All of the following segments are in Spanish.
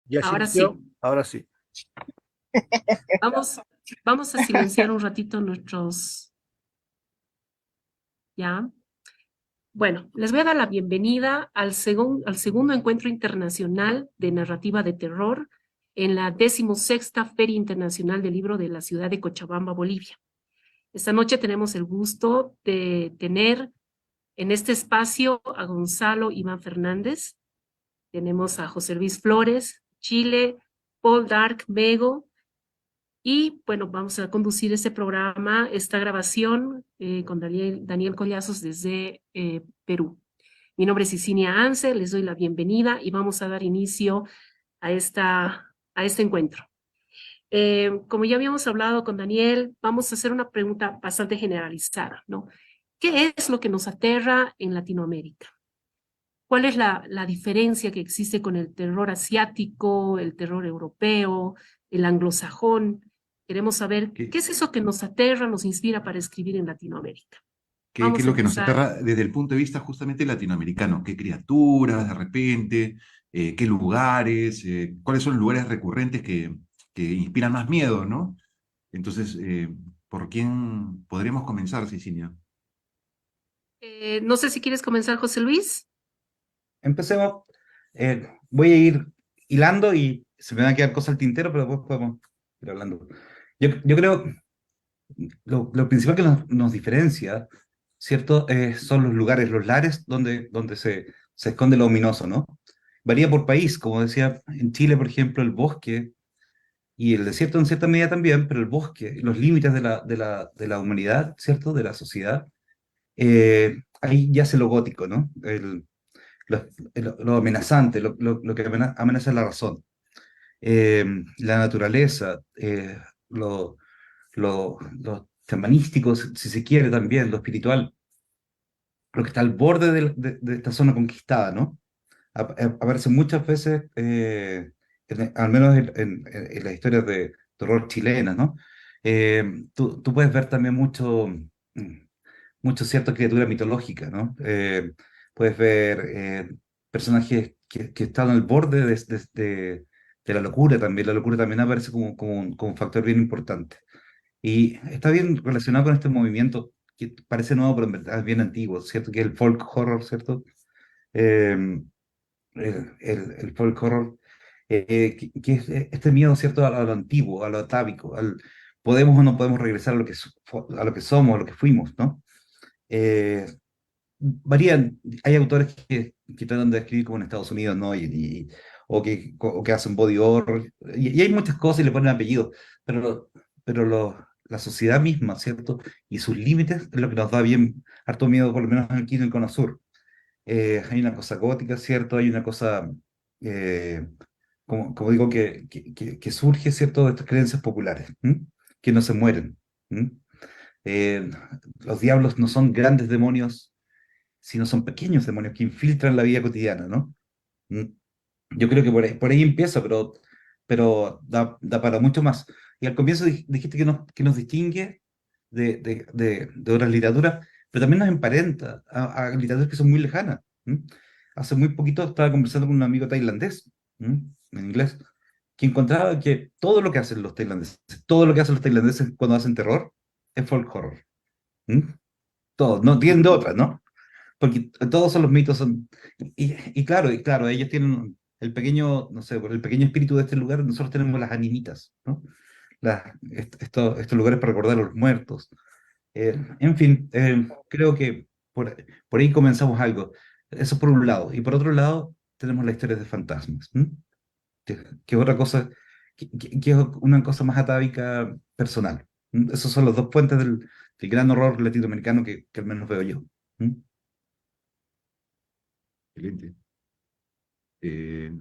¿Ya Ahora sí, silenció? Ahora sí. vamos, vamos a silenciar un ratito nuestros, ya. Bueno, les voy a dar la bienvenida al segundo encuentro internacional de narrativa de terror en la 16ª Feria Internacional del Libro de la ciudad de Cochabamba, Bolivia. Esta noche tenemos el gusto de tener en este espacio a Gonzalo Iván Fernández, tenemos a José Luis Flores, Chile, Paul Dark Mego, y bueno, vamos a conducir este programa, esta grabación con Daniel Collazos desde Perú. Mi nombre es Isinia Anse, les doy la bienvenida y vamos a dar inicio a este encuentro. Como ya habíamos hablado con Daniel, vamos a hacer una pregunta bastante generalizada, ¿no? ¿Qué es lo que nos aterra en Latinoamérica? ¿Cuál es la diferencia que existe con el terror asiático, el terror europeo, el anglosajón? Queremos saber ¿Qué, qué es eso que nos aterra, nos inspira para escribir en Latinoamérica. qué Vamos es a lo que nos empezar. aterra desde el punto de vista justamente latinoamericano? ¿Qué criaturas de repente? ¿Qué lugares? ¿Cuáles son los lugares recurrentes que inspiran más miedo, ¿no? Entonces, ¿por quién podríamos comenzar, Cecilia? No sé si quieres comenzar, José Luis. Empecemos. Voy a ir hilando y se me van a quedar cosas al tintero, pero después podemos ir hablando. Yo creo lo principal que nos diferencia, ¿cierto? Son los lugares, los lares donde se esconde lo ominoso, ¿no? Varía por país, como decía, en Chile, por ejemplo, el bosque y el desierto en cierta medida también, pero el bosque, los límites de la humanidad, ¿cierto? De la sociedad, ahí yace lo gótico, ¿no? Lo, lo amenazante, lo que amenaza la razón. Eh, la naturaleza, lo chamanístico, si se quiere también, lo espiritual, lo que está al borde de esta zona conquistada, ¿no? Aparece muchas veces, al menos en las historias de terror chilenas, ¿no? Tú puedes ver también mucho cierta criatura mitológica, ¿no? Puedes ver personajes que están al borde de la locura también. La locura también aparece como un factor bien importante. Y está bien relacionado con este movimiento que parece nuevo, pero en verdad es bien antiguo, ¿cierto? Que es el folk horror, ¿cierto? Eh, el folk horror, que es este miedo, ¿cierto? A lo antiguo, a lo atávico, podemos o no podemos regresar a a lo que somos, a lo que fuimos, ¿no? Eh, Varían, hay autores que tratan de escribir como en Estados Unidos, ¿no? O que hacen body horror, y hay muchas cosas y le ponen apellidos, la sociedad misma, ¿cierto? Y sus límites es lo que nos da bien harto miedo, por lo menos aquí en el Cono Sur. Hay una cosa gótica, ¿cierto? Hay una cosa, eh, como digo, que surge, ¿cierto? De estas creencias populares, ¿m? Que no se mueren. ¿M? Eh, los diablos no son grandes demonios, sino son pequeños demonios que infiltran la vida cotidiana, ¿no? ¿Mm? Yo creo que por ahí empieza, pero da para mucho más. Y al comienzo dijiste que nos distingue de otras literaturas, pero también nos emparenta a literaturas que son muy lejanas. ¿M? Hace muy poquito estaba conversando con un amigo tailandés, ¿m? En inglés, que encontraba que todo lo que hacen los tailandeses, todo lo que hacen los tailandeses cuando hacen terror, es folk horror. ¿M? Todo, no tienen de otra, ¿no? Porque todos son los mitos son y claro, ellos tienen el pequeño, no sé, por el pequeño espíritu de este lugar, nosotros tenemos las animitas, ¿no? Estos lugares para recordar a los muertos. En fin, creo que por ahí comenzamos algo. Eso por un lado. Y por otro lado, tenemos la historia de fantasmas, ¿m? Que es otra cosa, que es una cosa más atávica personal. ¿M? Esos son los dos puentes del gran horror latinoamericano que al menos veo yo. ¿M? Excelente.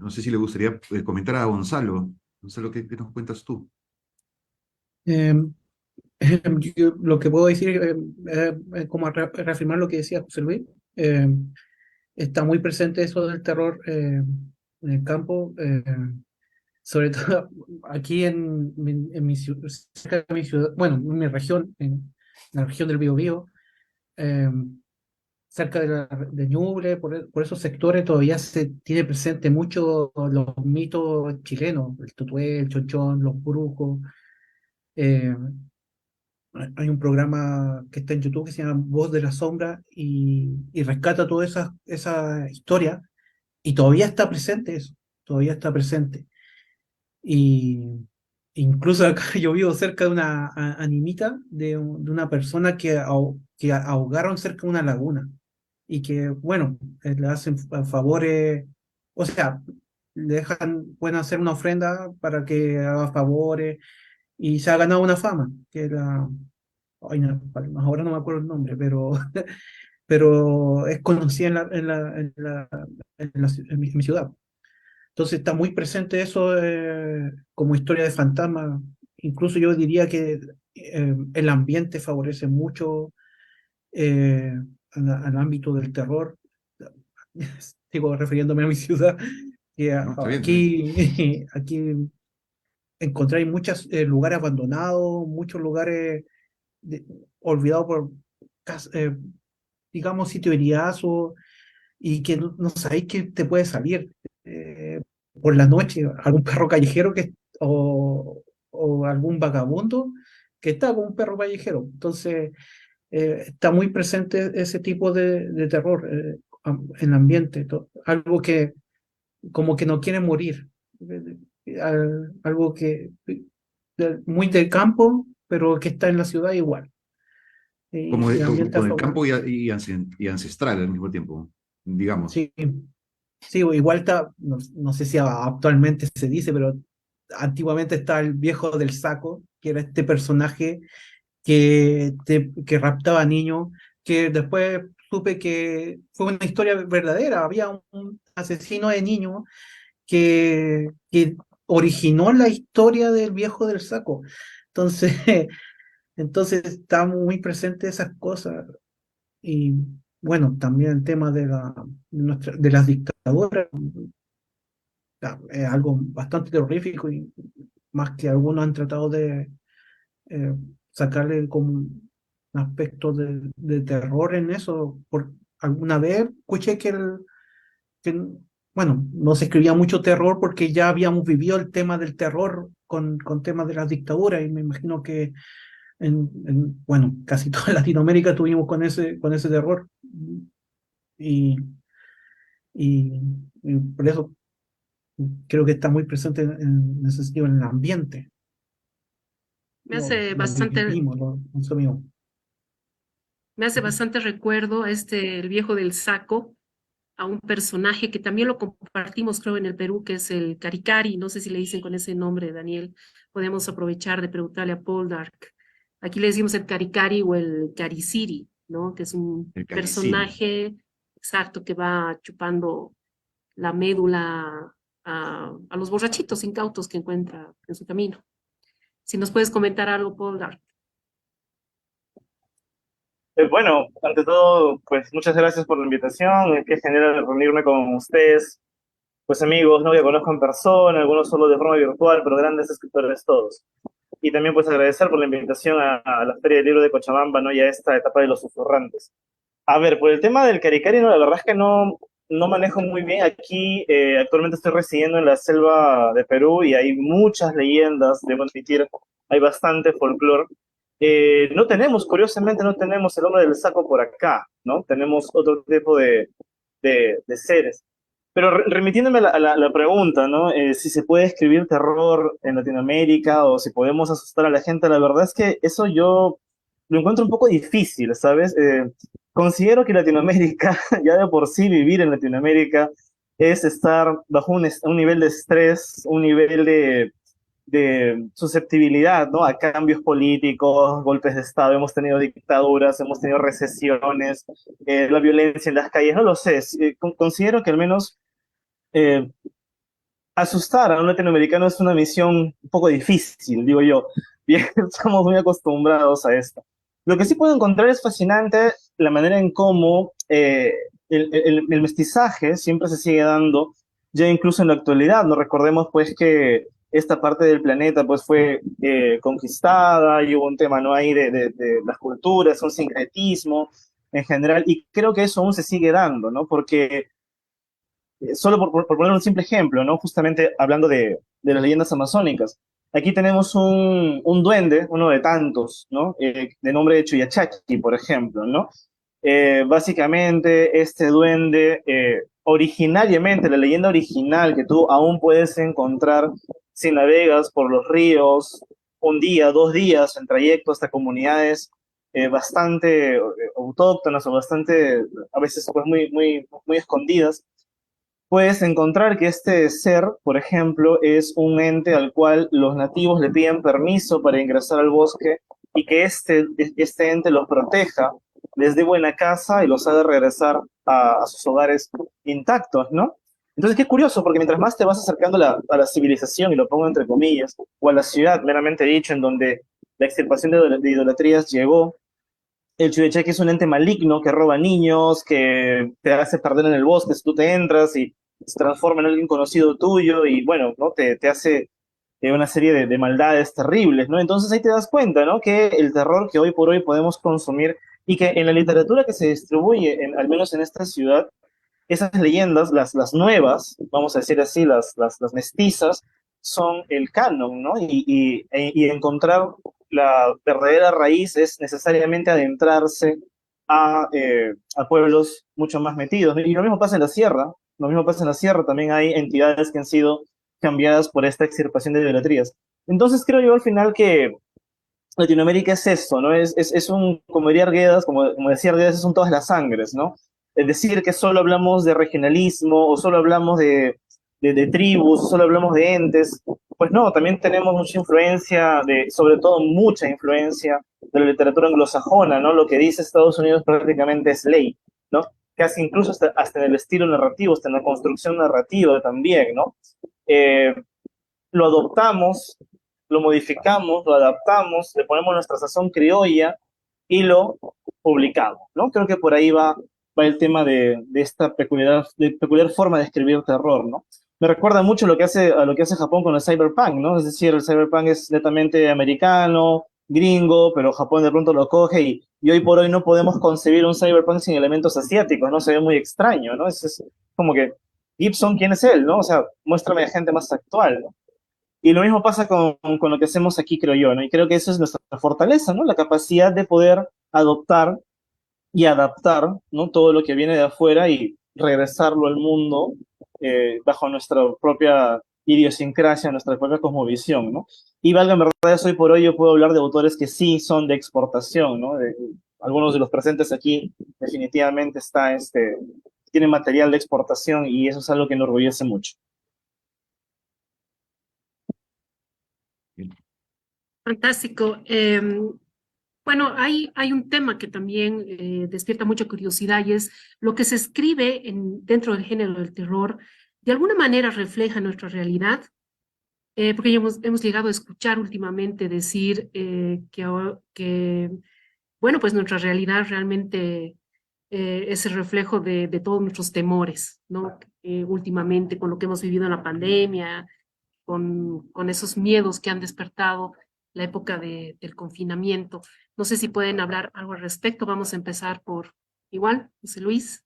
No sé si le gustaría comentar a Gonzalo. Gonzalo, ¿qué nos cuentas tú? Eh, lo que puedo decir, como reafirmar lo que decía José Luis, eh, está muy presente eso del terror en el campo, sobre todo aquí en mi ciudad, cerca de mi ciudad, bueno, en mi región, en la región del Biobío, eh, cerca de Ñuble, por esos sectores todavía se tiene presente mucho los mitos chilenos, el tutué, el chonchón, los brujos. Eh, Hay un programa que está en YouTube que se llama Voz de la Sombra y rescata toda esa historia y todavía está presente eso, todavía está presente. Y incluso acá yo vivo cerca de una animita de una persona que ahogaron cerca de una laguna y que, bueno, le hacen favores, o sea, pueden hacer una ofrenda para que haga favores y se ha ganado una fama, que la, ay, no, ahora no me acuerdo el nombre, pero es conocida en mi ciudad. Entonces está muy presente eso como historia de fantasma. Incluso yo diría que el ambiente favorece mucho eh, al ámbito del terror. Sigo refiriéndome a mi ciudad, que No, está bien, está bien. aquí encontráis muchos lugares abandonados, muchos lugares de- olvidados por, digamos, sitio iriazo y que no sabéis que te puede salir eh, por la noche, algún perro callejero o algún vagabundo que está con un perro callejero. Entonces, está muy presente ese tipo de terror en el ambiente, algo que como que no quiere morir, algo que muy del campo, pero que está en la ciudad igual. Como, Y ambiente a como del favor. campo y ancestral al mismo tiempo, digamos. Sí, sí, igual está, no sé si actualmente se dice, pero antiguamente está el viejo del saco, que era este personaje que raptaba niños, que después supe que fue una historia verdadera. Había un asesino de niños que originó la historia del viejo del saco. Entonces, entonces está muy presente esas cosas. Y bueno, también el tema de las dictaduras, es algo bastante terrorífico y más que algunos han tratado de eh, sacarle como un aspecto de terror en eso. Alguna vez escuché que, bueno, no se escribía mucho terror porque ya habíamos vivido el tema del terror con temas de las dictaduras y me imagino que bueno, casi toda Latinoamérica tuvimos con ese terror y, y, y por eso creo que está muy presente en ese sentido en el ambiente. Me hace Lo bastante, vivimos, lo consumimos. me hace bastante recuerdo el viejo del saco, a un personaje que también lo compartimos, creo, en el Perú, que es el Caricari. No sé si le dicen con ese nombre, Daniel. Podemos aprovechar de preguntarle a Paul Dark. Aquí le decimos el Caricari o el Cariciri, ¿no? Que es un El Cariciri. personaje exacto que va chupando la médula a los borrachitos incautos que encuentra en su camino. Si nos puedes comentar algo, Paul Dark. Bueno, ante todo, pues muchas gracias por la invitación. Qué genial reunirme con ustedes, pues amigos, ¿no? Que conozco en persona, algunos solo de forma virtual, pero grandes escritores todos. Y también pues agradecer por la invitación a la Feria del Libro de Cochabamba, ¿no? Y a esta etapa de los susurrantes. A ver, por el tema del Caricari, no, la verdad es que no manejo muy bien. Aquí actualmente estoy residiendo en la selva de Perú y hay muchas leyendas, debo admitir, hay bastante folclore. No tenemos, curiosamente, no tenemos el hombre del saco por acá, ¿no? Tenemos otro tipo de seres. Pero remitiéndome a la pregunta, ¿no? Si se puede escribir terror en Latinoamérica o si podemos asustar a la gente, la verdad es que eso yo lo encuentro un poco difícil, ¿sabes? Considero que Latinoamérica, ya de por sí vivir en Latinoamérica, es estar bajo un nivel de estrés, un nivel de susceptibilidad, ¿no? A cambios políticos, golpes de Estado, hemos tenido dictaduras, hemos tenido recesiones, la violencia en las calles, no lo sé, considero que al menos eh, asustar a un latinoamericano es una misión un poco difícil, digo yo. Bien, estamos muy acostumbrados a esto. Lo que sí puedo encontrar es fascinante la manera en cómo el mestizaje siempre se sigue dando, ya incluso en la actualidad. No recordemos pues que esta parte del planeta pues fue conquistada y hubo un tema no ahí de las culturas, un sincretismo. en general, y creo que eso aún se sigue dando, ¿no? Porque, solo por poner un simple ejemplo, ¿no? Justamente hablando de las leyendas amazónicas, aquí tenemos un duende, uno de tantos, ¿no? De nombre Chuyachaki, por ejemplo, ¿no? Básicamente, este duende, originariamente, la leyenda original que tú aún puedes encontrar si navegas por los ríos un día, 2 días en trayecto hasta comunidades bastante autóctonas o bastante, a veces pues muy escondidas, puedes encontrar que este ser, por ejemplo, es un ente al cual los nativos le piden permiso para ingresar al bosque y que este ente los proteja, les dé buena casa y los haga regresar a sus hogares intactos, ¿no? Entonces, qué curioso, porque mientras más te vas acercando a la civilización, y lo pongo entre comillas, o a la ciudad, meramente dicho, en donde la extirpación de idolatrías llegó, el Chuyachaki es un ente maligno que roba niños, que te hace perder en el bosque si tú te entras y se transforma en alguien conocido tuyo y bueno, ¿no? Te hace una serie de maldades terribles, ¿no? Entonces ahí te das cuenta, ¿no? Que el terror que hoy por hoy podemos consumir y que en la literatura que se distribuye, al menos en esta ciudad, esas leyendas, las nuevas, vamos a decir así, las mestizas, son el canon, ¿no? Y encontrar la verdadera raíz es necesariamente adentrarse a pueblos mucho más metidos, ¿no? Y lo mismo pasa en la sierra, lo mismo pasa en la sierra, también hay entidades que han sido cambiadas por esta extirpación de idolatrías. Entonces creo yo al final que Latinoamérica es eso, ¿no? Es un, como diría Arguedas, como decía Arguedas, son todas las sangres, ¿no? Es decir, que solo hablamos de regionalismo o solo hablamos de tribus, o solo hablamos de entes. Pues no, también tenemos mucha influencia, sobre todo mucha influencia de la literatura anglosajona, ¿no? Lo que dice Estados Unidos prácticamente es ley, ¿no? Casi incluso hasta en el estilo narrativo, hasta en la construcción narrativa también, ¿no? Eh, lo adoptamos, lo modificamos, lo adaptamos, le ponemos nuestra sazón criolla y lo publicamos, ¿no? Creo que por ahí va el tema de esta peculiar forma de escribir terror, ¿no? Me recuerda mucho a lo que hace Japón con el cyberpunk, ¿no? Es decir, el cyberpunk es netamente americano, gringo, pero Japón de pronto lo coge y hoy por hoy no podemos concebir un cyberpunk sin elementos asiáticos, ¿no? Se ve muy extraño, ¿no? Es como que Gibson, ¿quién es él, no? O sea, muéstrame a gente más actual, ¿no? Y lo mismo pasa con lo que hacemos aquí, creo yo, ¿no? Y creo que eso es nuestra fortaleza, ¿no? La capacidad de poder adoptar y adaptar, ¿no? Todo lo que viene de afuera y regresarlo al mundo bajo nuestra propia idiosincrasia, nuestra propia cosmovisión, ¿no? Y valga en verdad, hoy por hoy yo puedo hablar de autores que sí son de exportación, ¿no? Algunos de los presentes aquí definitivamente tienen material de exportación y eso es algo que me enorgullece mucho. Fantástico. Bueno, hay un tema que también despierta mucha curiosidad y es lo que se escribe dentro del género del terror, de alguna manera refleja nuestra realidad, porque ya hemos llegado a escuchar últimamente decir que, bueno, pues nuestra realidad realmente es el reflejo de todos nuestros temores, ¿no? Últimamente, con lo que hemos vivido en la pandemia, con esos miedos que han despertado la época del confinamiento. No sé si pueden hablar algo al respecto. Vamos a empezar por igual, José Luis.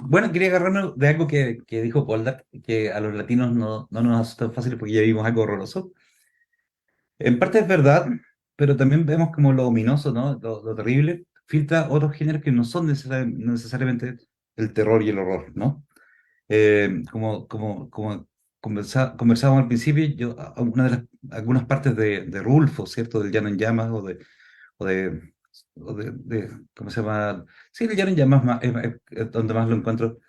Bueno, quería agarrarme de algo que dijo Poldak, que a los latinos no nos asusta fácil porque ya vimos algo horroroso. En parte es verdad, pero también vemos como lo ominoso, ¿no? Lo terrible, filtra otros géneros que no son necesariamente el terror y el horror, ¿no? Como conversábamos al principio, algunas partes de Rulfo, ¿cierto? Del Llano en Llamas o de, ¿cómo se llama? Sí, el Llano en Llamas es donde más lo encuentro,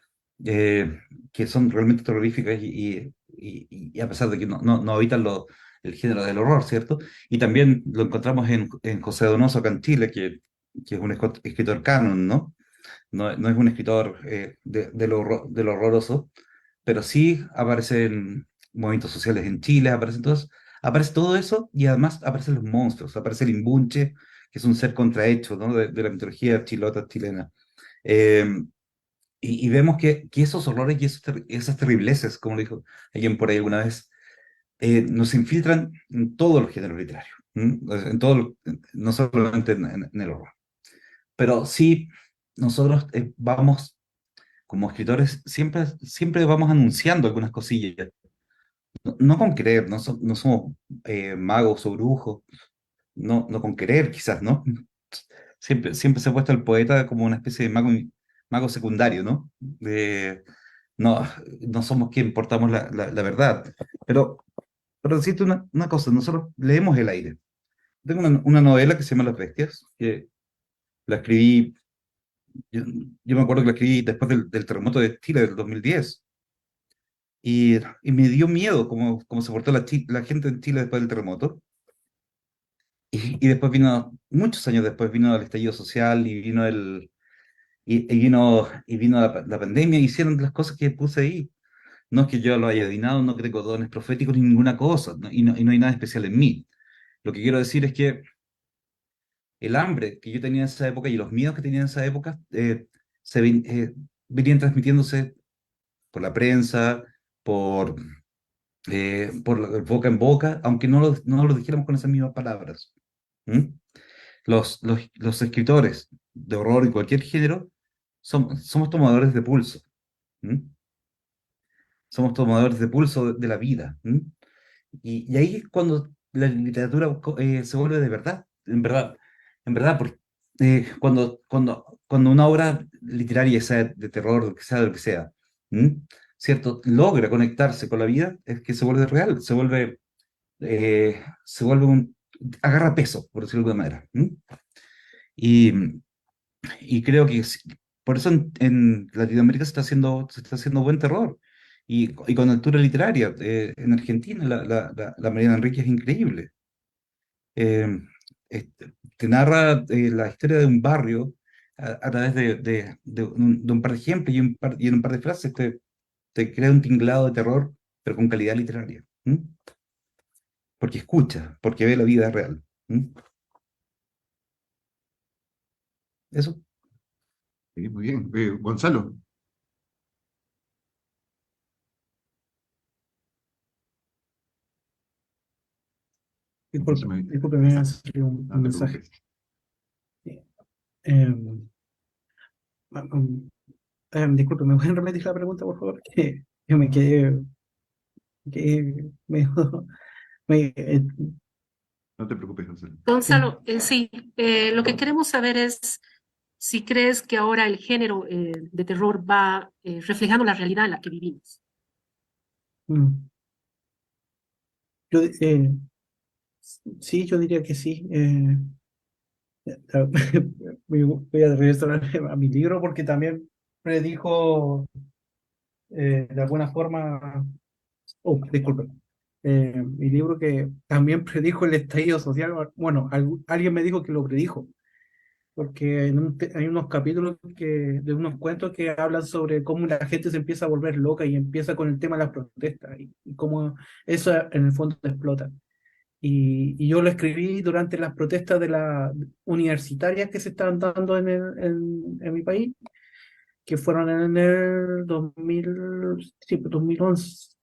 que son realmente terroríficas y a pesar de que no habitan el género del horror, ¿cierto? Y también lo encontramos en José Donoso acá en Chile, que es un escritor canon, ¿no? No es un escritor de lo horroroso, pero sí aparecen movimientos sociales en Chile, aparece todo eso y además aparecen los monstruos, aparece el Imbunche, que es un ser contrahecho, ¿no? de la mitología chilota chilena. Eh, y vemos que esos horrores y esas terribleces, como lo dijo alguien por ahí alguna vez, nos infiltran en todos los géneros literarios, ¿m? En todo, no solamente en el horror. pero sí, nosotros vamos, como escritores, siempre vamos anunciando algunas cosillas. No, no con querer, no somos magos o brujos, no con querer quizás, ¿no? Siempre se ha puesto el poeta como una especie de mago secundario, ¿no? No, no somos quien portamos la verdad. Pero, pero decirte una cosa, nosotros leemos el aire. Tengo una novela que se llama Las Bestias, que la escribí, yo me acuerdo que la escribí después del terremoto de Chile del 2010. Y me dio miedo cómo se portó la gente en Chile después del terremoto. Y después vino, muchos años después, vino el estallido social y vino la pandemia, hicieron las cosas que puse ahí. No es que yo lo haya adivinado, no tengo dones proféticos ni ninguna cosa, ¿no? Y no hay nada especial en mí. Lo que quiero decir es que el hambre que yo tenía en esa época y los miedos que tenía en esa época venían transmitiéndose por la prensa, por, por boca en boca, aunque no lo dijéramos con esas mismas palabras. ¿Mm? Los escritores de horror en cualquier género somos tomadores de pulso. ¿Mm? Somos tomadores de pulso de la vida. ¿Mm? Y ahí es cuando la literatura se vuelve de verdad, en verdad, porque cuando una obra literaria, sea de terror, sea de lo que sea, ¿m? ¿Cierto? Logra conectarse con la vida, es que se vuelve real, se vuelve agarra peso, por decirlo de alguna manera. ¿M? Y, y creo que por eso en Latinoamérica se está haciendo buen terror. Y con altura literaria. En Argentina la Mariana Enrique es increíble. Eh, te narra la historia de un barrio a través de un par de ejemplos y en un par de frases te crea un tinglado de terror, pero con calidad literaria. ¿M? Porque escucha, porque ve la vida real. ¿M? Eso. Sí, muy bien. Gonzalo. Disculpe, Se me- disculpe, me ha salido No un te mensaje. preocupes. Em, um, disculpe, ¿me pueden repetir la pregunta, por favor? Que me quedé medio, No te preocupes, Gonzalo. Gonzalo, sí, lo que queremos saber es si crees que ahora el género de terror va reflejando la realidad en la que vivimos. mm, yo, sí, yo diría que sí. Voy a regresar a mi libro porque también predijo de alguna forma, oh, disculpe, mi libro que también predijo el estallido social. Bueno, alguien me dijo que lo predijo, porque hay unos capítulos de unos cuentos que hablan sobre cómo la gente se empieza a volver loca y empieza con el tema de las protestas y cómo eso en el fondo explota. Y yo lo escribí durante las protestas de las universitarias que se estaban dando en mi país, que fueron en el 2000, sí, 2011.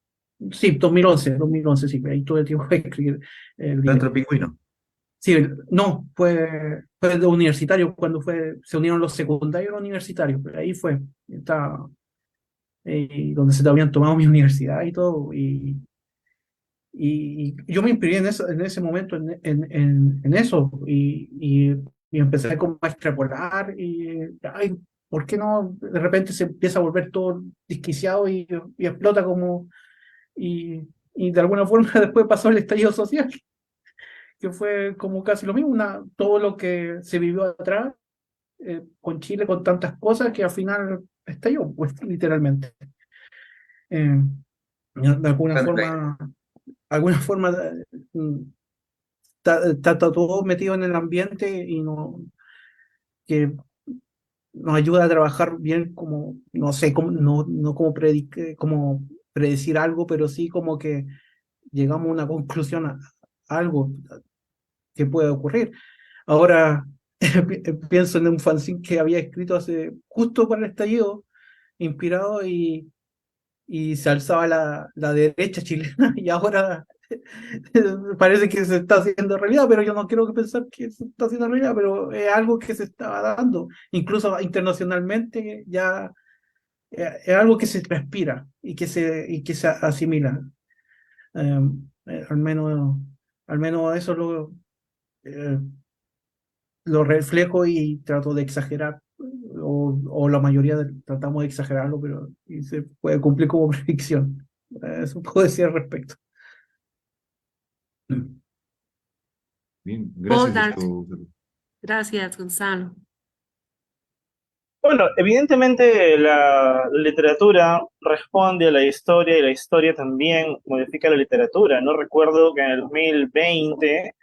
Sí, 2011, sí, ahí tuve tiempo de escribir el Dentro libro. del pingüino. Sí, no, fue de universitario, cuando se unieron los secundarios y los universitarios, pero ahí fue, estaba, donde se habían tomado mi universidad y todo, y yo me inspiré en eso, en ese momento, en eso, y empecé como a extrapolar, ay, ¿por qué no? De repente se empieza a volver todo desquiciado y explota y de alguna forma después pasó el estallido social, que fue como casi lo mismo, todo lo que se vivió atrás, con Chile, con tantas cosas, que al final estalló, pues, literalmente. Eh, de alguna forma, mm, está todo metido en el ambiente y que nos ayuda a trabajar bien como, no sé, no como predecir algo, pero sí como que llegamos a una conclusión a algo que puede ocurrir. Ahora pienso en un fanzine que había escrito hace justo para el estallido, inspirado y se alzaba la derecha chilena y ahora Parece que se está haciendo realidad, pero yo no quiero pensar que se está haciendo realidad, pero es algo que se estaba dando, incluso internacionalmente ya es algo que se respira y que se asimila. Eh, eh, al menos, al menos eso eh, lo reflejo y trato de exagerar, o la mayoría tratamos de exagerarlo, pero y se puede cumplir como predicción. Eso puedo decir al respecto. Bien, Paul gracias Dart. esto. Gracias, Gonzalo. Bueno, evidentemente la literatura responde a la historia y la historia también modifica la literatura. No recuerdo que en el 2020,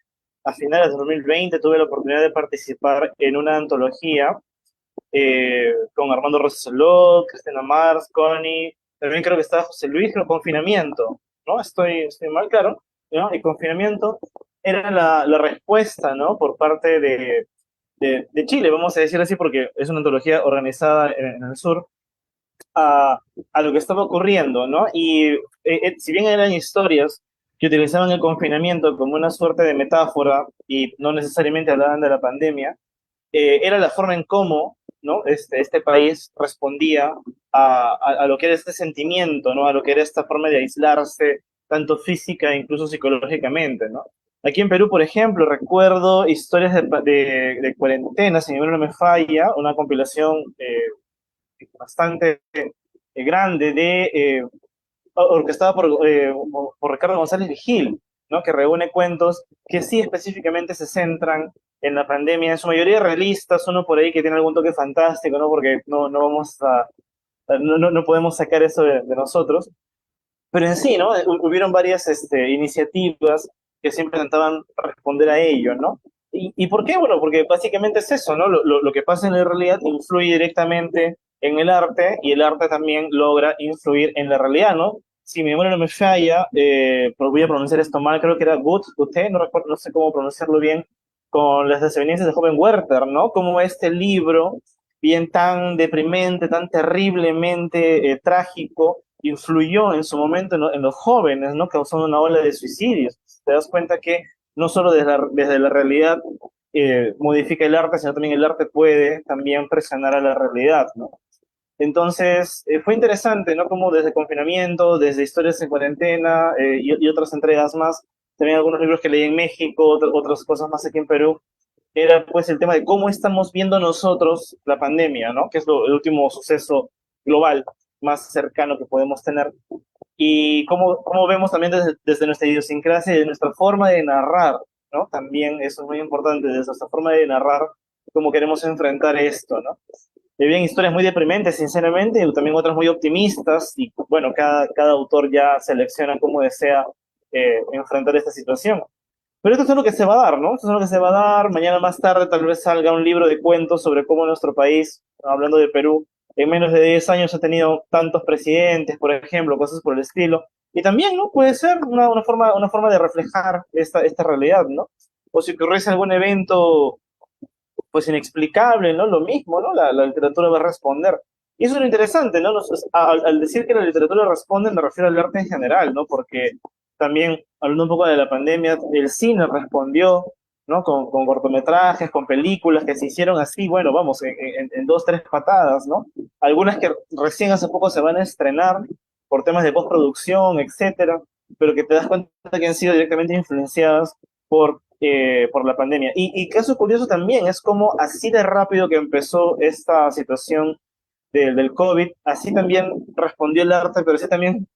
a finales de 2020, tuve la oportunidad de participar en una antología con Armando Rosselló, Cristina Mars, Connie, también creo que estaba José Luis, creo, Confinamiento, ¿no? Estoy mal, claro, ¿no? Y Confinamiento era la respuesta, ¿no? Por parte de Chile, vamos a decir así, porque es una antología organizada en el sur, a, a lo que estaba ocurriendo, ¿no? Y si bien eran historias que utilizaban el confinamiento como una suerte de metáfora y no necesariamente hablaban de la pandemia, era la forma en cómo, ¿no? Este país respondía a lo que era este sentimiento, ¿no? A lo que era esta forma de aislarse, tanto física e incluso psicológicamente, ¿no? Aquí en Perú, por ejemplo, recuerdo historias de cuarentena, si mi memoria no me falla, una compilación bastante grande orquestada por Ricardo González Vigil, ¿no? Que reúne cuentos que sí específicamente se centran en la pandemia, en su mayoría realistas, uno por ahí que tiene algún toque fantástico, ¿no? Porque no vamos no podemos sacar eso de nosotros, pero en sí, ¿no? Hubieron varias iniciativas que siempre intentaban responder a ello, ¿no? ¿Y por qué? Bueno, porque básicamente es eso, ¿no? Lo que pasa en la realidad influye directamente en el arte y el arte también logra influir en la realidad, ¿no? Si mi memoria no me falla, voy a pronunciar esto mal, creo que era Goethe, no recuerdo, no sé cómo pronunciarlo bien, con las desavenencias de joven Werther, ¿no? Como este libro, bien tan deprimente, tan terriblemente trágico, influyó en su momento en los jóvenes, ¿no? Causando una ola de suicidios. Te das cuenta que no solo desde la realidad modifica el arte, sino también el arte puede también presionar a la realidad, ¿no? Entonces, fue interesante, ¿no? Como desde confinamiento, desde historias en cuarentena y otras entregas más, también algunos libros que leí en México, otras cosas más aquí en Perú, era pues el tema de cómo estamos viendo nosotros la pandemia, ¿no? Que es el último suceso global más cercano que podemos tener. Y cómo vemos también desde nuestra idiosincrasia y de nuestra forma de narrar, ¿no? También eso es muy importante, desde nuestra forma de narrar, cómo queremos enfrentar esto, ¿no? Bien historias muy deprimentes, sinceramente, y también otras muy optimistas, y bueno, cada autor ya selecciona cómo desea enfrentar esta situación. Pero esto es lo que se va a dar, ¿no? Esto es lo que se va a dar. Mañana más tarde tal vez salga un libro de cuentos sobre cómo nuestro país, hablando de Perú, en menos de 10 años ha tenido tantos presidentes, por ejemplo, cosas por el estilo. Y también, ¿no? Puede ser una forma de reflejar esta realidad, ¿no? O si ocurriese algún evento, pues inexplicable, ¿no? Lo mismo, ¿no? La literatura va a responder. Y eso es lo interesante, ¿no? Al decir que la literatura responde, me refiero al arte en general, ¿no? Porque también, hablando un poco de la pandemia, el cine respondió, ¿no? Con cortometrajes, con películas que se hicieron así, bueno, vamos, en dos, tres patadas, ¿no? Algunas que recién hace poco se van a estrenar por temas de postproducción, etcétera, pero que te das cuenta que han sido directamente influenciadas por la pandemia. Y caso curioso también es como así de rápido que empezó esta situación del COVID, así también respondió el arte, pero así también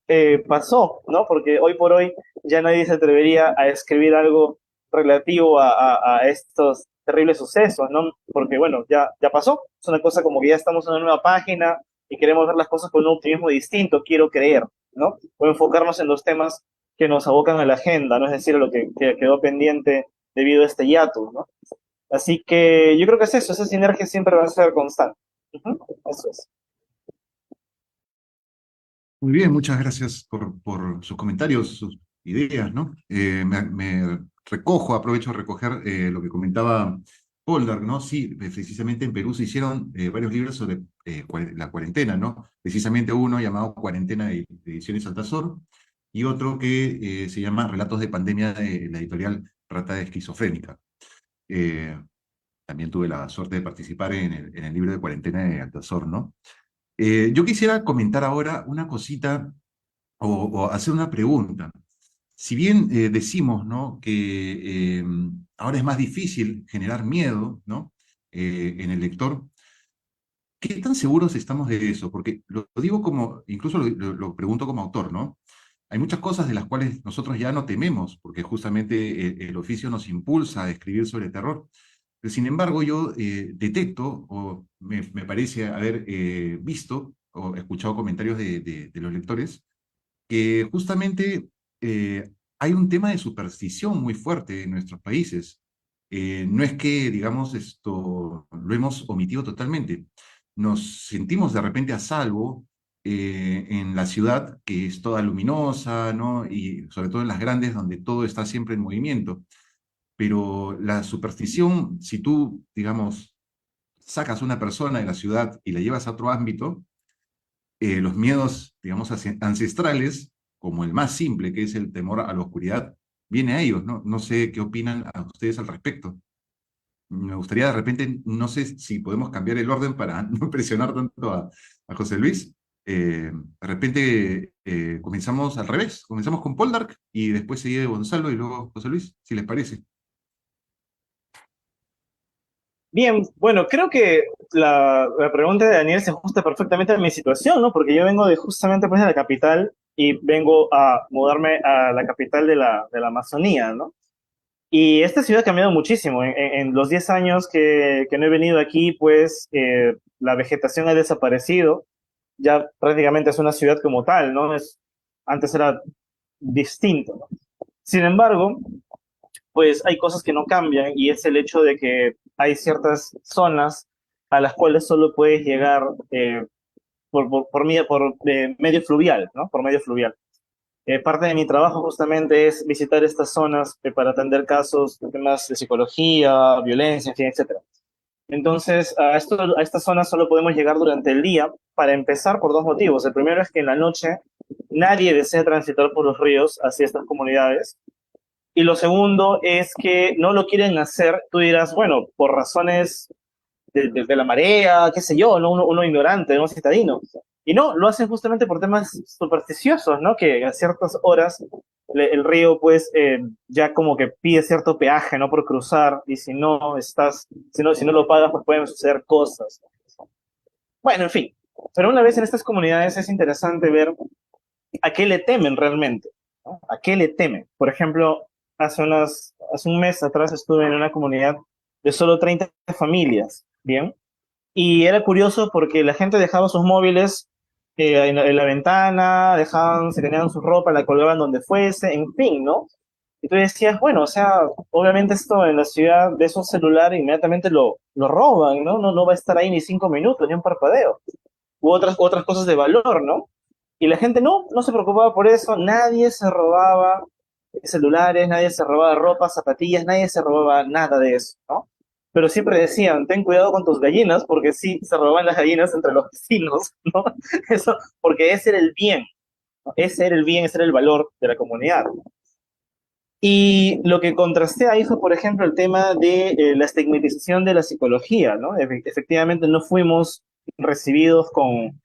pasó, ¿no? Porque hoy por hoy ya nadie se atrevería a escribir algo relativo a estos terribles sucesos, ¿no? Porque bueno, ya pasó, es una cosa como que ya estamos en una nueva página y queremos ver las cosas con un optimismo distinto, quiero creer, ¿no? O enfocarnos en los temas que nos abocan a la agenda, ¿no? Es decir, a lo que quedó pendiente debido a este hiatus, ¿no? Así que yo creo que es eso, esa sinergia siempre va a ser constante. Eso es. Muy bien, muchas gracias por sus comentarios, sus ideas, ¿no? Me recojo, aprovecho a recoger lo que comentaba Poldark, ¿no? Sí, precisamente en Perú se hicieron varios libros sobre la cuarentena, ¿no? Precisamente uno llamado Cuarentena de Ediciones Altazor, y otro que se llama Relatos de Pandemia de la editorial Rata Esquizofrénica. También tuve la suerte de participar en el libro de cuarentena de Altazor, ¿no? Yo quisiera comentar ahora una cosita o hacer una pregunta. Si bien decimos, ¿no?, que ahora es más difícil generar miedo, ¿no?, en el lector, ¿qué tan seguros estamos de eso? Porque lo digo como, incluso lo pregunto como autor, ¿no? Hay muchas cosas de las cuales nosotros ya no tememos, porque justamente el oficio nos impulsa a escribir sobre terror. Pero sin embargo, yo detecto, o me parece haber visto o escuchado comentarios de los lectores, que justamente hay un tema de superstición muy fuerte en nuestros países. No es que, digamos, esto lo hemos omitido totalmente. Nos sentimos de repente a salvo en la ciudad, que es toda luminosa, ¿no? Y sobre todo en las grandes, donde todo está siempre en movimiento. Pero la superstición, si tú, digamos, sacas a una persona de la ciudad y la llevas a otro ámbito, los miedos, digamos, ancestrales, como el más simple, que es el temor a la oscuridad, viene a ellos, ¿no? No sé qué opinan a ustedes al respecto. Me gustaría de repente, no sé si podemos cambiar el orden para no presionar tanto a José Luis. De repente comenzamos al revés, comenzamos con Poldark y después sigue Gonzalo y luego José Luis, si les parece. Bien, bueno, creo que la pregunta de Daniel se ajusta perfectamente a mi situación, ¿no? Porque yo vengo de justamente pues de la capital y vengo a mudarme a la capital de la Amazonía, ¿no? Y esta ciudad ha cambiado muchísimo. En los 10 años que no he venido aquí, pues la vegetación ha desaparecido. Ya prácticamente es una ciudad como tal, ¿no? Antes era distinto, ¿no? Sin embargo, pues hay cosas que no cambian y es el hecho de que hay ciertas zonas a las cuales solo puedes llegar por medio fluvial, ¿no? Por medio fluvial. Parte de mi trabajo justamente es visitar estas zonas para atender casos de temas de psicología, violencia, en fin, etc. Entonces, a estas zonas solo podemos llegar durante el día, para empezar por dos motivos. El primero es que en la noche nadie desea transitar por los ríos hacia estas comunidades. Y lo segundo es que no lo quieren hacer, tú dirás, bueno, por razones de la marea, qué sé yo, ¿no? Uno ignorante, no citadino. Y no, lo hacen justamente por temas supersticiosos, ¿no? Que a ciertas horas el río, pues, ya como que pide cierto peaje, ¿no? Por cruzar, y si no lo pagas, pues pueden suceder cosas. Bueno, en fin. Pero una vez en estas comunidades es interesante ver a qué le temen realmente, ¿no? ¿A qué le temen? Por ejemplo, hace un mes atrás estuve en una comunidad de solo 30 familias, ¿bien? Y era curioso porque la gente dejaba sus móviles en la ventana, se tenían su ropa, la colgaban donde fuese, en fin, ¿no? Y tú decías, bueno, o sea, obviamente esto en la ciudad de esos celulares inmediatamente lo roban, ¿no? No va a estar ahí ni 5 minutos, ni un parpadeo. U otras cosas de valor, ¿no? Y la gente no se preocupaba por eso, nadie se robaba celulares, nadie se robaba ropa, zapatillas, nadie se robaba nada de eso, ¿no? Pero siempre decían, ten cuidado con tus gallinas, porque sí, se robaban las gallinas entre los vecinos, ¿no? Eso, porque ese era el bien, ¿no? Ese era el bien, ese era el valor de la comunidad. Y lo que contrasté ahí fue, por ejemplo, el tema de la estigmatización de la psicología, ¿no? Efectivamente no fuimos recibidos con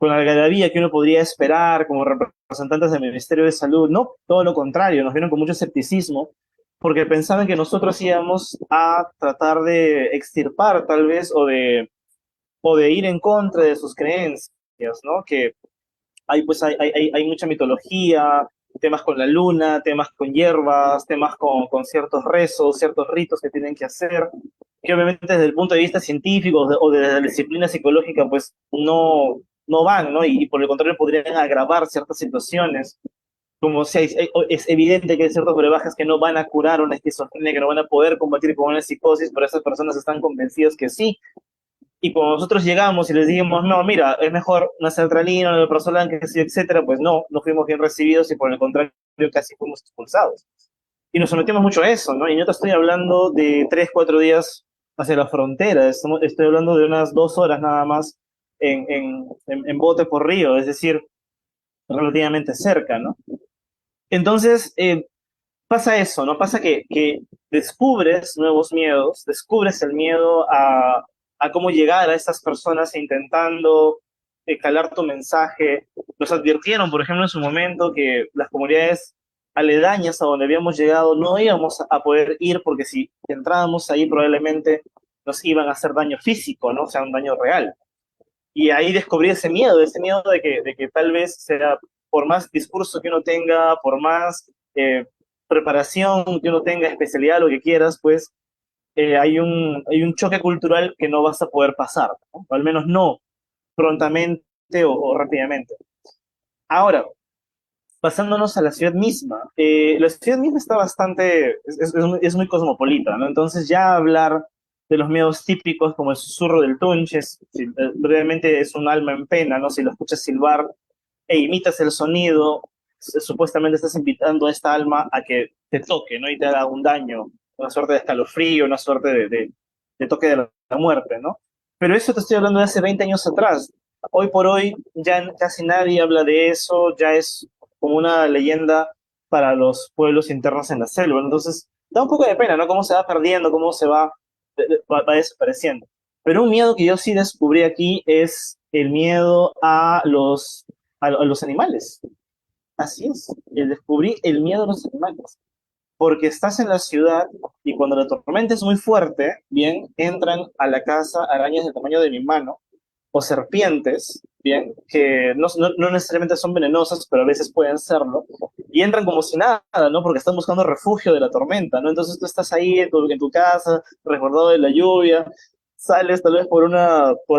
la algarabía que uno podría esperar como representantes del Ministerio de Salud. No, todo lo contrario, nos vieron con mucho escepticismo, porque pensaban que nosotros íbamos a tratar de extirpar tal vez o de ir en contra de sus creencias, ¿no? Que hay mucha mitología, temas con la luna, temas con hierbas, temas con ciertos rezos, ciertos ritos que tienen que hacer, que obviamente desde el punto de vista científico o desde la disciplina psicológica, pues no van, ¿no? Y por el contrario podrían agravar ciertas situaciones, como si es evidente que hay ciertos brebajes que no van a curar una esquizofrenia, que no van a poder combatir con una psicosis, pero esas personas están convencidas que sí. Y cuando nosotros llegamos y les dijimos, no, mira, es mejor una sertralina, una alprazolam, que sí, etcétera, pues no fuimos bien recibidos y por el contrario casi fuimos expulsados. Y nos sometimos mucho a eso, ¿no? Y yo te estoy hablando de 3, 4 días hacia la frontera, estoy hablando de unas 2 horas nada más en bote por río, es decir, relativamente cerca, ¿no? Entonces, pasa eso, ¿no? Pasa que descubres nuevos miedos, descubres el miedo a cómo llegar a estas personas intentando calar tu mensaje. Nos advirtieron, por ejemplo, en su momento que las comunidades aledañas a donde habíamos llegado no íbamos a poder ir porque si entrábamos ahí probablemente nos iban a hacer daño físico, ¿no? O sea, un daño real. Y ahí descubrí ese miedo de que tal vez sea, por más discurso que uno tenga, por más preparación que uno tenga, especialidad, lo que quieras, pues hay un choque cultural que no vas a poder pasar, ¿no? O al menos no prontamente o rápidamente. Ahora, pasándonos a la ciudad misma está bastante, es muy cosmopolita, ¿no? Entonces ya hablar de los miedos típicos como el susurro del tunche, brevemente es un alma en pena, ¿no? Si lo escuchas silbar e imitas el sonido, supuestamente estás invitando a esta alma a que te toque, ¿no? Y te haga un daño, una suerte de escalofrío, una suerte de toque de la muerte, ¿no? Pero eso te estoy hablando de hace 20 años atrás. Hoy por hoy ya casi nadie habla de eso, ya es como una leyenda para los pueblos internos en la selva. Entonces, da un poco de pena, ¿no? Cómo se va perdiendo, cómo se va desapareciendo. Pero un miedo que yo sí descubrí aquí es el miedo a los animales. Así es, descubrí el miedo a los animales. Porque estás en la ciudad y cuando la tormenta es muy fuerte, bien, entran a la casa arañas del tamaño de mi mano o serpientes, bien, que no necesariamente son venenosas, pero a veces pueden serlo, y entran como si nada, ¿no? Porque están buscando refugio de la tormenta, ¿no? Entonces tú estás ahí en tu casa, resguardado de la lluvia, sales tal vez por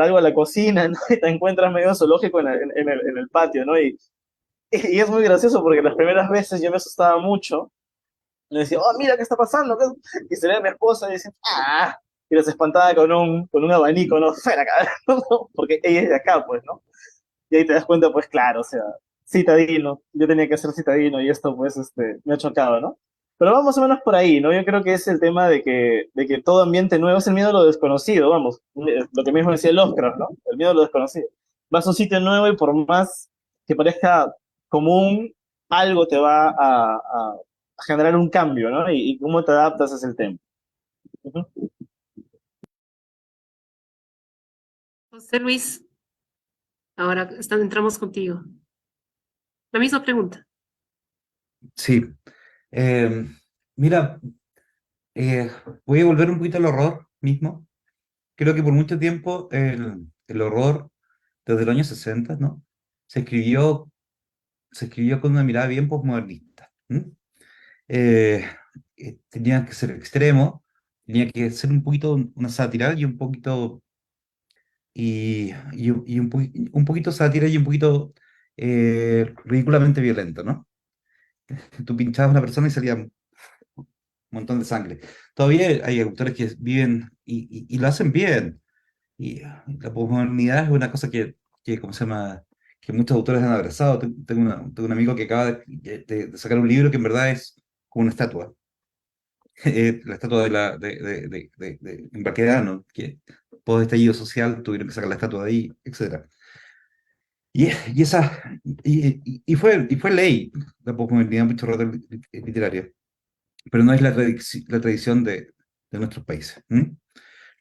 algo a la cocina, ¿no? Y te encuentras medio zoológico en el patio, ¿no? Y es muy gracioso porque las primeras veces yo me asustaba mucho, le decía, oh, mira, ¿qué está pasando? Y se ve a mi esposa y dice, ah, y los espantaba con un abanico, ¿no? Fuera acá, ¿no? Porque ella es de acá, pues, ¿no? Y ahí te das cuenta, pues, claro, o sea, citadino, yo tenía que ser citadino y esto, pues, me ha chocado, ¿no? Pero vamos más o menos por ahí, ¿no? Yo creo que es el tema de que todo ambiente nuevo es el miedo a lo desconocido, vamos, lo que mismo decía el Oscar, ¿no? El miedo a lo desconocido. Vas a un sitio nuevo y por más que parezca común, algo te va a generar un cambio, ¿no? Y cómo te adaptas es el tema. Ujú. José Luis, ahora entramos contigo. La misma pregunta. Sí. Eh, Mira, voy a volver un poquito al horror mismo. Creo que por mucho tiempo el horror, desde los años 60, ¿no? Se escribió, se escribió con una mirada bien postmodernista. ¿M? Eh, Tenía que ser extremo, tenía que ser un poquito una sátira y un poquito, un poquito sátira y un poquito ridículamente violento, ¿no? Tú pinchabas a una persona y salía un montón de sangre. Todavía hay autores que viven y lo hacen bien. La posmodernidad es una cosa ¿cómo se llama? Que muchos autores han abrazado. Tengo un amigo que acaba de sacar un libro que en verdad es como una estatua. La estatua de en Baquedano, que post estallido social tuvieron que sacar la estatua de ahí, etcétera. Y esa y fue ley la posmodernidad mucho rato literario, pero no es la tradición de nuestros países. ¿M?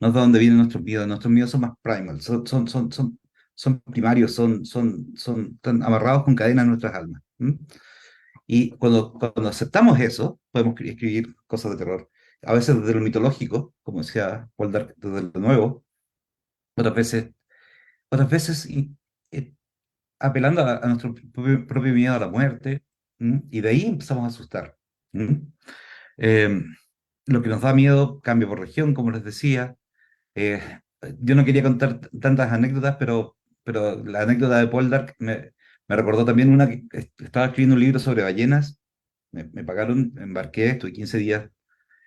No es de donde vienen nuestros miedos son más primal, son primarios, están amarrados con cadenas a nuestras almas. ¿M? Y cuando aceptamos eso, podemos escribir cosas de terror. A veces desde lo mitológico, como decía Paul Dark, desde lo nuevo, otras veces, otras veces apelando a nuestro propio miedo a la muerte, ¿m? Y de ahí empezamos a asustar. ¿M? Eh, lo que nos da miedo cambia por región, como les decía. Eh, yo no quería contar tantas anécdotas, pero la anécdota de Poldark me recordó también una que estaba escribiendo un libro sobre ballenas. Me pagaron, me embarqué, estuve 15 días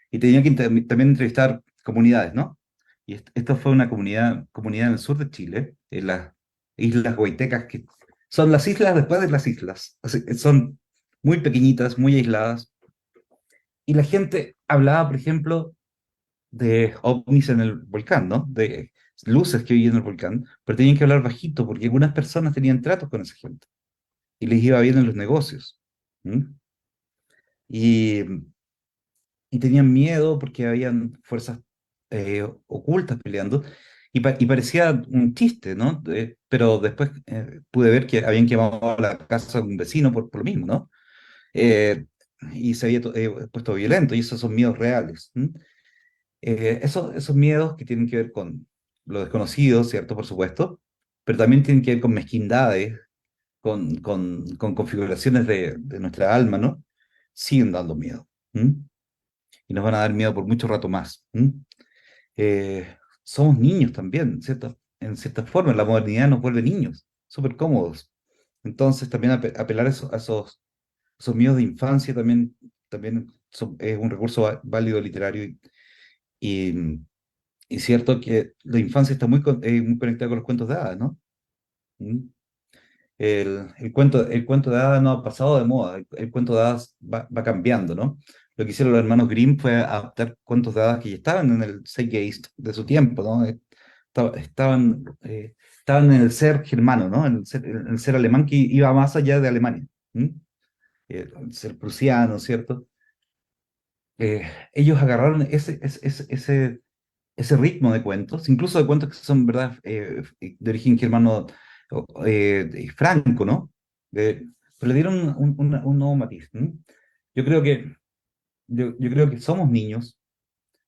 y tenía que también entrevistar comunidades, ¿no? Y esto fue una comunidad en el sur de Chile, en las Islas Huaytecas, que son las islas después de las islas. Así, son muy pequeñitas, muy aisladas. Y la gente hablaba, por ejemplo, de ovnis en el volcán, ¿no? De luces que veían en el volcán, pero tenían que hablar bajito porque algunas personas tenían tratos con esa gente y les iba bien en los negocios. ¿M? Y, y tenían miedo porque habían fuerzas ocultas peleando, y parecía un chiste, ¿no? Pero después pude ver que habían quemado la casa de un vecino por lo mismo, ¿no? Eh, y se había puesto violento, y esos son miedos reales. ¿M? Esos miedos que tienen que ver con lo desconocido, ¿cierto? Por supuesto, pero también tienen que ver con mezquindades, con configuraciones de nuestra alma, ¿no? Siguen dando miedo. ¿M? Y nos van a dar miedo por mucho rato más. ¿M? Somos niños también, ¿cierto? En cierta forma, la modernidad nos vuelve niños, súper cómodos. Entonces, también apelar a esos miedos de infancia también es un recurso válido literario, y, y cierto que la infancia está muy conectada con los cuentos de hadas, ¿no? ¿Mm? El cuento de hadas no ha pasado de moda, el cuento de hadas va cambiando, ¿no? Lo que hicieron los hermanos Grimm fue adaptar cuentos de hadas que ya estaban en el Zeitgeist de su tiempo, ¿no? Estaban en el ser germano, ¿no? En el ser alemán que iba más allá de Alemania. ¿Mm? El ser prusiano, ¿cierto? Ellos agarraron ese ritmo de cuentos, incluso de cuentos que son, ¿verdad?, de origen germano, franco, ¿no? Pero le dieron un nuevo matiz. Yo creo que, yo creo que somos niños,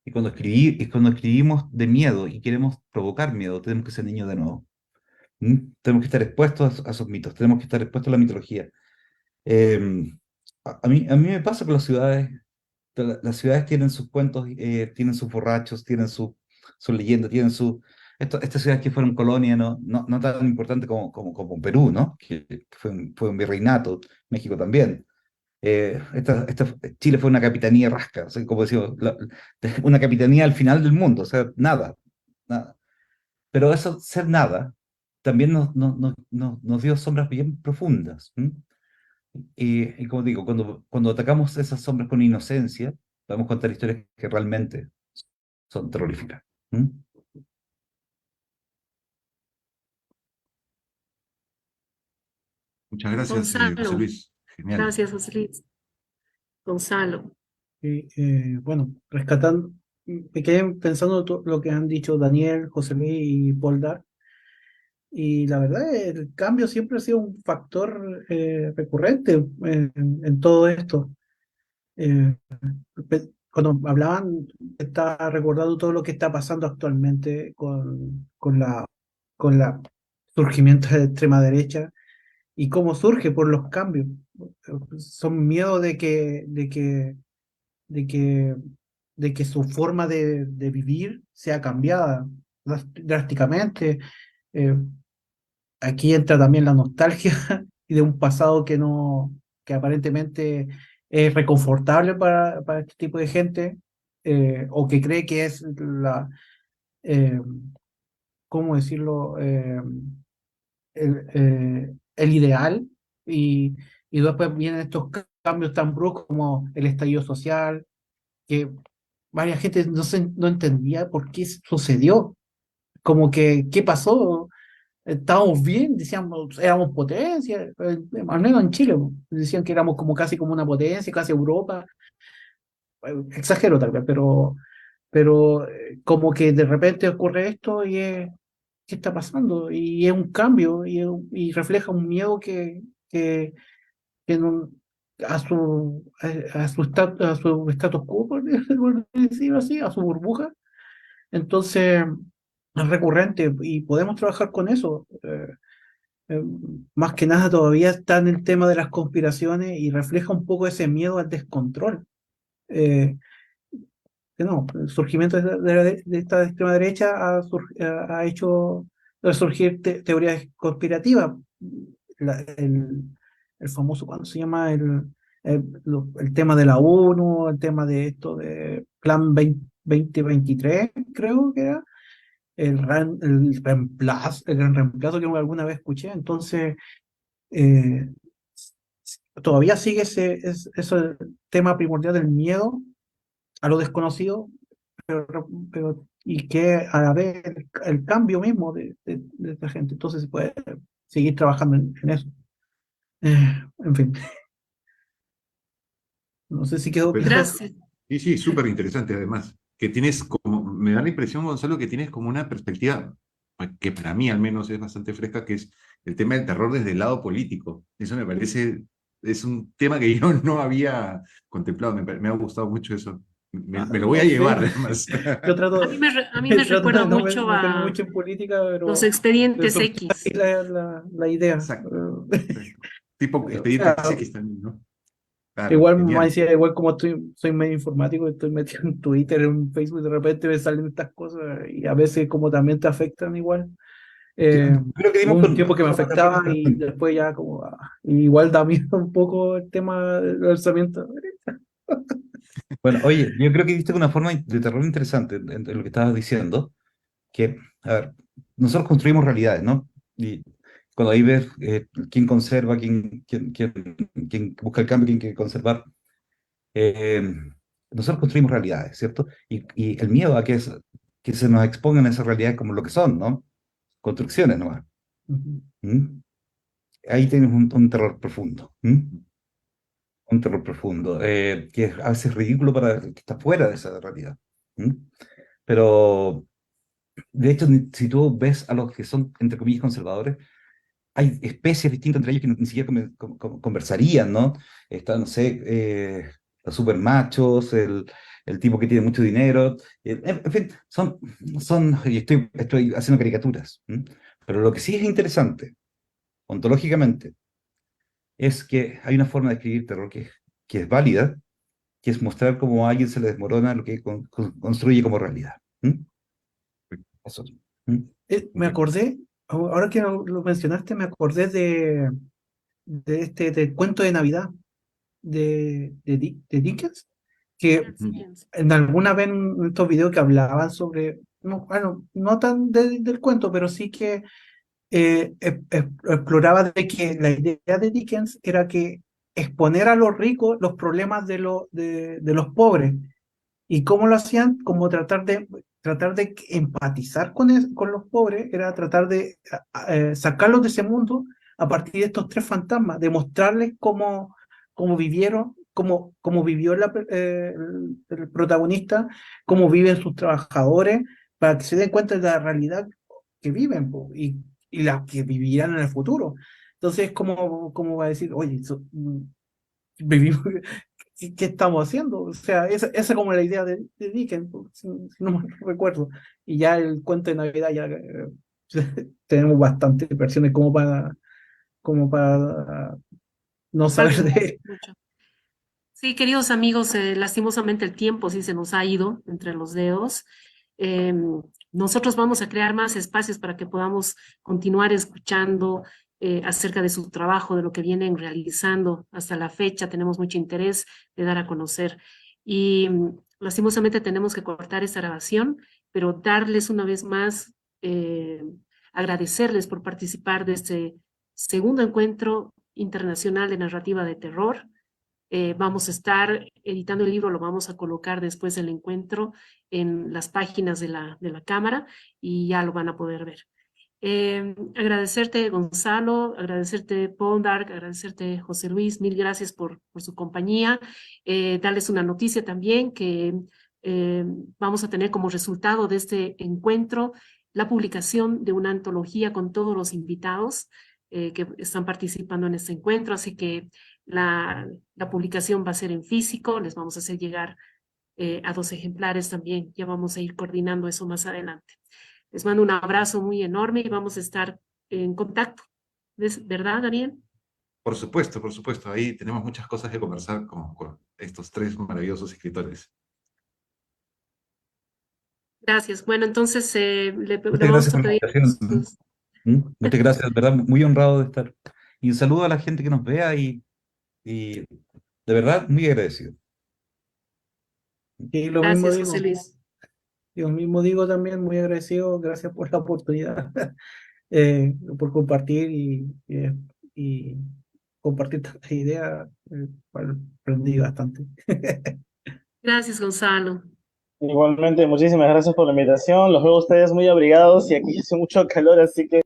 y cuando escribimos de miedo y queremos provocar miedo, tenemos que ser niños de nuevo. Tenemos que estar expuestos a esos mitos, tenemos que estar expuestos a la mitología. Eh, a mí me pasa con las ciudades. Las ciudades tienen sus cuentos, tienen sus borrachos, tienen sus leyendas, tienen estas ciudades que fueron colonia, no tan importante como Perú, ¿no? Que fue un virreinato, México también. Chile fue una capitanía rasca, o sea, como decimos, una capitanía al final del mundo, o sea, nada, nada. Pero eso, ser nada, también nos dio sombras bien profundas. Y como digo, cuando atacamos esas sombras con inocencia, podemos contar historias que realmente son terroríficas. ¿Mm? Muchas gracias, José Gonzalo, Luis. Genial. gracias, José Luis. Gonzalo, Bueno, rescatando, me quedé pensando lo que han dicho Daniel, José Luis y Polda, y la verdad el cambio siempre ha sido un factor recurrente en todo esto. Eh, Cuando hablaban, estaba recordando todo lo que está pasando actualmente con la surgimiento de la extrema derecha y cómo surge por los cambios. Son miedos de que, de que su forma de vivir sea cambiada drásticamente. Eh, Aquí entra también la nostalgia y de un pasado que aparentemente es reconfortable para este tipo de gente, o que cree que es eh, ¿cómo decirlo? El ideal, y, y después vienen estos cambios tan bruscos como el estallido social, que varias gente no entendía por qué sucedió, como que, ¿qué pasó? Estábamos bien, decíamos, éramos potencia, al menos en Chile, decían que éramos como casi como una potencia, casi Europa, exagero tal vez, pero como que de repente ocurre esto ¿qué está pasando? Y es un cambio y refleja un miedo que, que no- a su status quo, por decirlo así, a su burbuja. Entonces, es recurrente y podemos trabajar con eso. Eh, Más que nada todavía está en el tema de las conspiraciones y refleja un poco ese miedo al descontrol. Eh, que no, el surgimiento de esta extrema derecha ha hecho surgir teorías conspirativas. El famoso, ¿cuándo se llama? El tema de la ONU, el tema de esto de Plan 2023, creo que era, el gran reemplazo que alguna vez escuché. Entonces, eh, todavía sigue ese tema primordial del miedo a lo desconocido, y que a la vez el cambio mismo de esta gente. Entonces se puede seguir trabajando en eso. En fin. No sé si quedó Pero- claro. Gracias. Sí, sí, súper interesante además. Que tienes como, me da la impresión, Gonzalo, que tienes como una perspectiva que para mí al menos es bastante fresca, que es el tema del terror desde el lado político. Eso me parece, es un tema que yo no había contemplado, me ha gustado mucho eso. Me lo voy a No sé, llevar además. yo trato, A mí me trato recuerda de no mucho meterme a mucho en política, los pero expedientes surgió ahí X. la idea. Exacto, exacto. Tipo O expediente sea, X también, ¿no? Claro, igual me genial. decía, igual como soy medio informático, estoy metido en Twitter, en Facebook, de repente me salen estas cosas y a veces como también te afectan igual. Yo creo que Hubo dimos un con tiempo que me formas de hablar afectaba y interesantes. después ya como, igual da miedo un poco el tema del lanzamiento. Bueno, oye, yo creo que diste una forma de terror interesante en lo que estabas diciendo, que, a ver, nosotros construimos realidades, ¿no? Y cuando ahí ves quién conserva, quién busca el cambio, quién quiere conservar, eh, nosotros construimos realidades, ¿cierto? Y el miedo a que se nos expongan esas realidades como lo que son, ¿no? Construcciones nomás. Ujú. ¿Mm? Ahí tienes un terror profundo. Un terror profundo, que es a veces ridículo para el que está fuera de esa realidad. ¿Mm? Pero, de hecho, si tú ves a los que son, entre comillas, conservadores, hay especies distintas entre ellos que ni siquiera conversarían, ¿no? Está, no sé, los supermachos, el tipo que tiene mucho dinero, en fin, y estoy haciendo caricaturas. ¿Mm? Pero lo que sí es interesante, ontológicamente, es que hay una forma de escribir terror que es válida, que es mostrar cómo a alguien se le desmorona lo que construye como realidad. ¿Mm? Eso. ¿Mm? Me acordé, ahora que lo mencionaste, me acordé del cuento de Navidad de Dickens, que en alguna vez en estos videos que hablaban sobre, no, bueno, no tan del cuento, pero sí que exploraba de que la idea de Dickens era que exponer a los ricos los problemas de los pobres. ¿Y cómo lo hacían? Como tratar de empatizar con los pobres, era tratar de sacarlos de ese mundo a partir de estos tres fantasmas, de mostrarles cómo vivieron, cómo vivió el protagonista, cómo viven sus trabajadores, para que se den cuenta de la realidad que viven po, y la que vivirán en el futuro. Entonces, ¿cómo va a decir, oye, vivimos, ¿qué estamos haciendo? O sea, esa es como la idea de Dickens, si no me recuerdo. Y ya el cuento de Navidad, ya tenemos bastantes versiones como para no saber Algunas, de... mucho. Sí, queridos amigos, lastimosamente el tiempo sí se nos ha ido entre los dedos. Nosotros vamos a crear más espacios para que podamos continuar escuchando acerca de su trabajo, de lo que vienen realizando hasta la fecha. Tenemos mucho interés de dar a conocer. Y lastimosamente tenemos que cortar esta grabación, pero darles una vez más, agradecerles por participar de este segundo encuentro internacional de narrativa de terror. Vamos a estar editando el libro, lo vamos a colocar después del encuentro en las páginas de la Cámara y ya lo van a poder ver. Agradecerte, Gonzalo, agradecerte, Paul Dark, agradecerte, José Luis, mil gracias por su compañía. Darles una noticia también que eh, vamos a tener como resultado de este encuentro la publicación de una antología con todos los invitados que están participando en este encuentro, así que la publicación va a ser en físico, les vamos a hacer llegar a 2 ejemplares también, ya vamos a ir coordinando eso más adelante. Les mando un abrazo muy enorme y vamos a estar en contacto. ¿Verdad, Daniel? Por supuesto. Ahí tenemos muchas cosas que conversar con estos tres maravillosos escritores. Gracias. Bueno, entonces le Muchas vamos gracias a por la pedir invitación. Muchas gracias, de verdad, muy honrado de estar. Y un saludo a la gente que nos vea y de verdad, muy agradecido. Y lo mismo Gracias, José digo, Luis. yo mismo digo también, muy agradecido, gracias por la oportunidad, por compartir y compartir tantas ideas, aprendí bastante. Gracias, Gonzalo. Igualmente, muchísimas gracias por la invitación. Los veo a ustedes muy abrigados y aquí hace mucho calor, así que